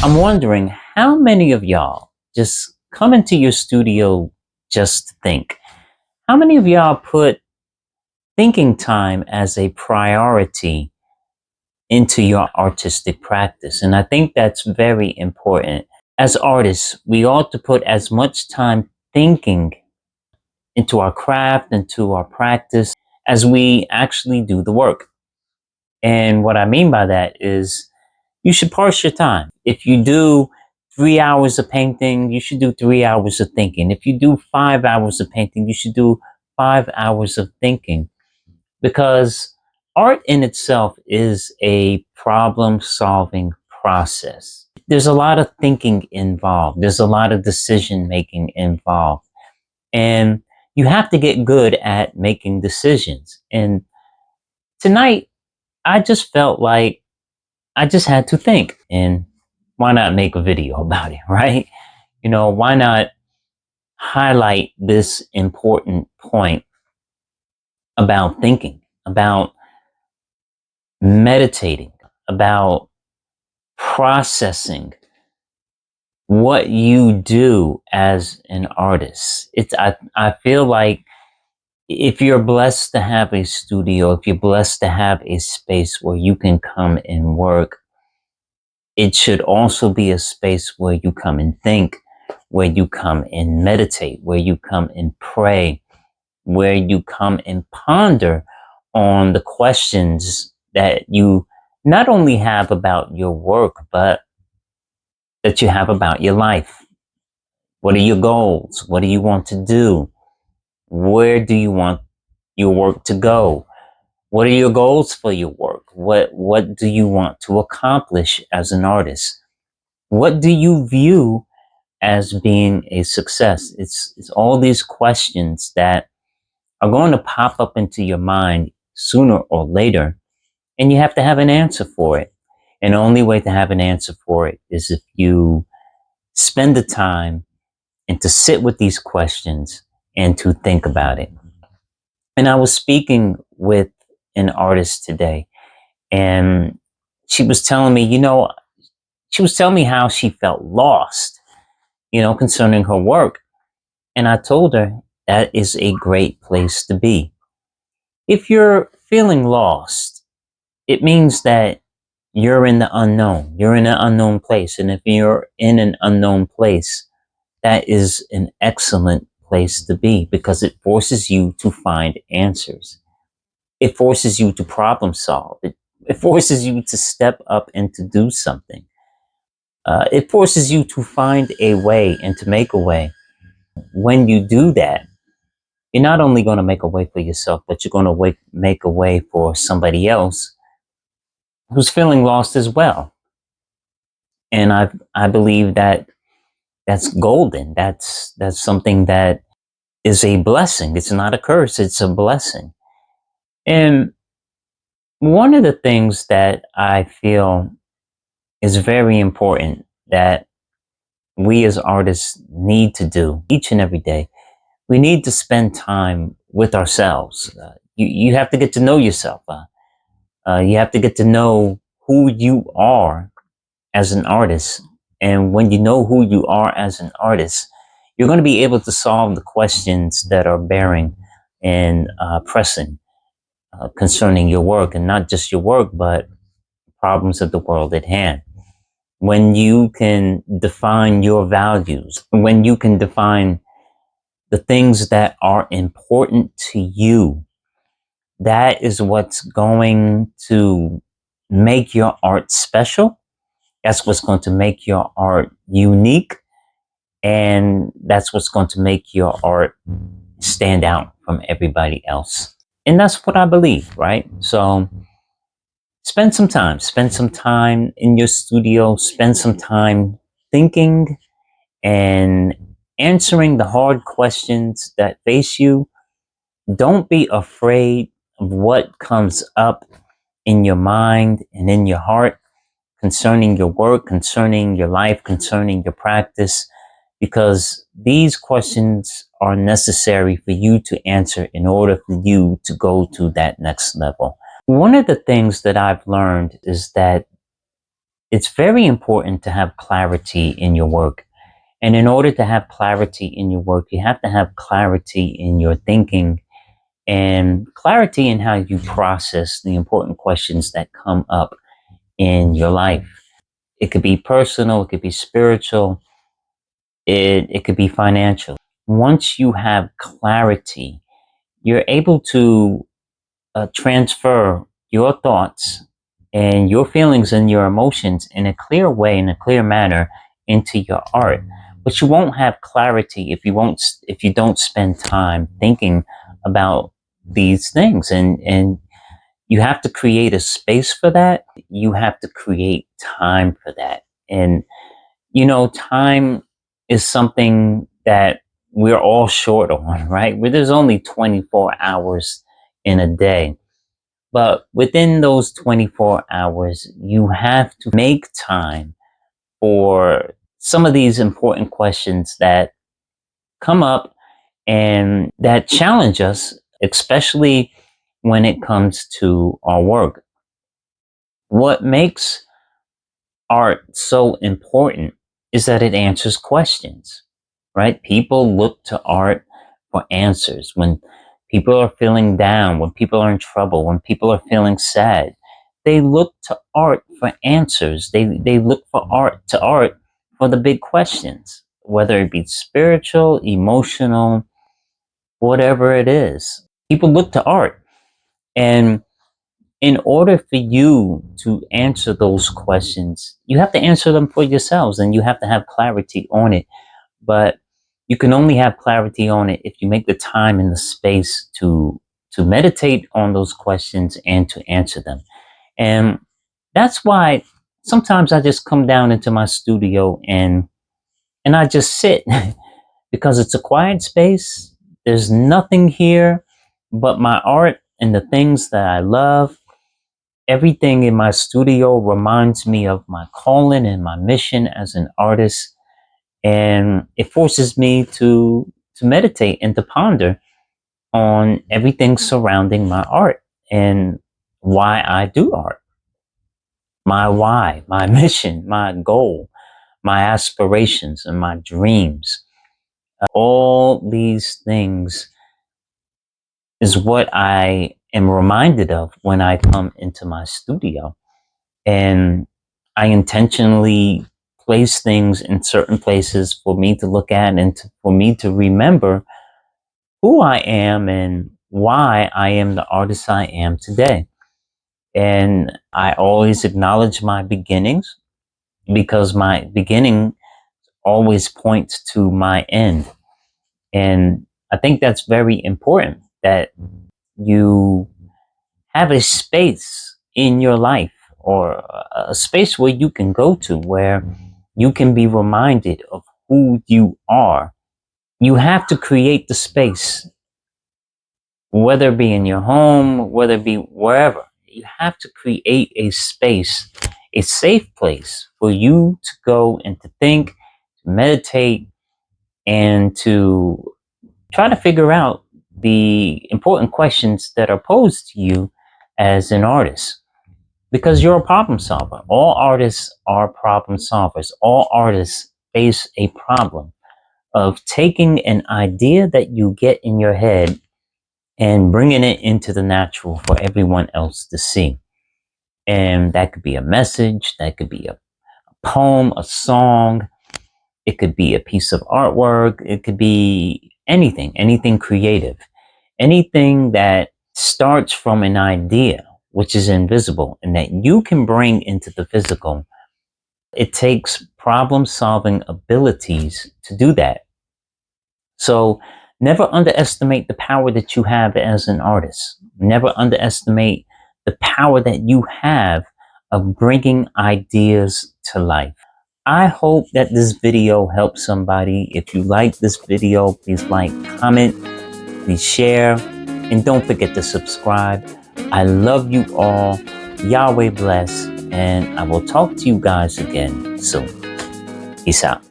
I'm wondering how many of y'all just come into your studio just to think? How many of y'all put thinking time as a priority into your artistic practice? And I think that's very important. As artists, we ought to put as much time thinking into our craft, into our practice, as we actually do the work. And what I mean by that is you should parse your time. If you do 3 hours of painting, you should do 3 hours of thinking. If you do 5 hours of painting, you should do 5 hours of thinking. Because art in itself is a problem solving process. There's a lot of thinking involved, there's a lot of decision making involved. And you have to get good at making decisions. And tonight, I just felt like I just had to think. And why not make a video about it, right? Why not highlight this important point about thinking, about meditating, about processing what you do as an artist. I feel like if you're blessed to have a studio, if you're blessed to have a space where you can come and work, it should also be a space where you come and think, where you come and meditate, where you come and pray, where you come and ponder on the questions that you not only have about your work, but that you have about your life. What are your goals? What do you want to do? Where do you want your work to go? What are your goals for your work? What do you want to accomplish as an artist? What do you view as being a success? It's all these questions that are going to pop up into your mind sooner or later, and you have to have an answer for it. And the only way to have an answer for it is if you spend the time and to sit with these questions and to think about it. And I was speaking with an artist today, and she was telling me, she was telling me how she felt lost, concerning her work. And I told her that is a great place to be. If you're feeling lost, it means that you're in the unknown. You're in an unknown place. And if you're in an unknown place, that is an excellent place to be because it forces you to find answers. It forces you to problem solve. It forces you to step up and to do something. It forces you to find a way and to make a way. When you do that, you're not only going to make a way for yourself, but you're going to make a way for somebody else who's feeling lost as well. And I believe that that's golden. That's something that is a blessing. It's not a curse. It's a blessing. And one of the things that I feel is very important that we as artists need to do each and every day, we need to spend time with ourselves. You have to get to know yourself. You have to get to know who you are as an artist. And when you know who you are as an artist, you're going to be able to solve the questions that are bearing and pressing concerning your work, and not just your work, but problems of the world at hand. When you can define your values, when you can define the things that are important to you, that is what's going to make your art special. That's what's going to make your art unique. And that's what's going to make your art stand out from everybody else. And that's what I believe, right? So spend some time in your studio, spend some time thinking and answering the hard questions that face you. Don't be afraid of what comes up in your mind and in your heart concerning your work, concerning your life, concerning your practice, because these questions are necessary for you to answer in order for you to go to that next level. One of the things that I've learned is that It's very important to have clarity in your work. And in order to have clarity in your work, you have to have clarity in your thinking and clarity in how you process the important questions that come up in your life. It could be personal, it could be spiritual, it could be financial. Once you have clarity, you're able to transfer your thoughts and your feelings and your emotions in a clear way, in a clear manner, into your art. But you won't have clarity if you don't spend time thinking about these things, and you have to create a space for that. You have to create time for that. And time is something that we're all short on, right? Where there's only 24 hours in a day. But within those 24 hours, you have to make time for some of these important questions that come up and that challenge us, especially when it comes to our work. What makes art so important is that it answers questions, right? People look to art for answers when people are feeling down, when people are in trouble, when people are feeling sad. They look to art for answers. They look for art for the big questions, whether it be spiritual, emotional, whatever it is. People look to art. And in order for you to answer those questions, you have to answer them for yourselves and you have to have clarity on it. But you can only have clarity on it if you make the time and the space to meditate on those questions and to answer them. And that's why sometimes I just come down into my studio and I just sit because it's a quiet space. There's nothing here but my art and the things that I love. Everything in my studio reminds me of my calling and my mission as an artist, and it forces me to meditate and to ponder on everything surrounding my art and why I do art. My why, my mission, my goal, my aspirations and my dreams. All these things is what I am reminded of when I come into my studio. And I intentionally place things in certain places for me to look at and for me to remember who I am and why I am the artist I am today. And I always acknowledge my beginnings because my beginning always points to my end. And I think that's very important that you have a space in your life or a space where you can go to where you can be reminded of who you are. You have to create the space, whether it be in your home, whether it be wherever. You have to create a space, a safe place for you to go and to think, to meditate, and to try to figure out the important questions that are posed to you as an artist. Because you're a problem solver. All artists are problem solvers. All artists face a problem of taking an idea that you get in your head and bringing it into the natural for everyone else to see. And that could be a message, that could be a poem, a song, it could be a piece of artwork, it could be anything creative, anything that starts from an idea which is invisible and that you can bring into the physical. It takes problem solving abilities to do that. So never underestimate the power that you have as an artist. Never underestimate the power that you have of bringing ideas to life. I hope that this video helps somebody. If you like this video, please like, comment, please share, and don't forget to subscribe. I love you all. Yahweh bless, and I will talk to you guys again soon. Peace out.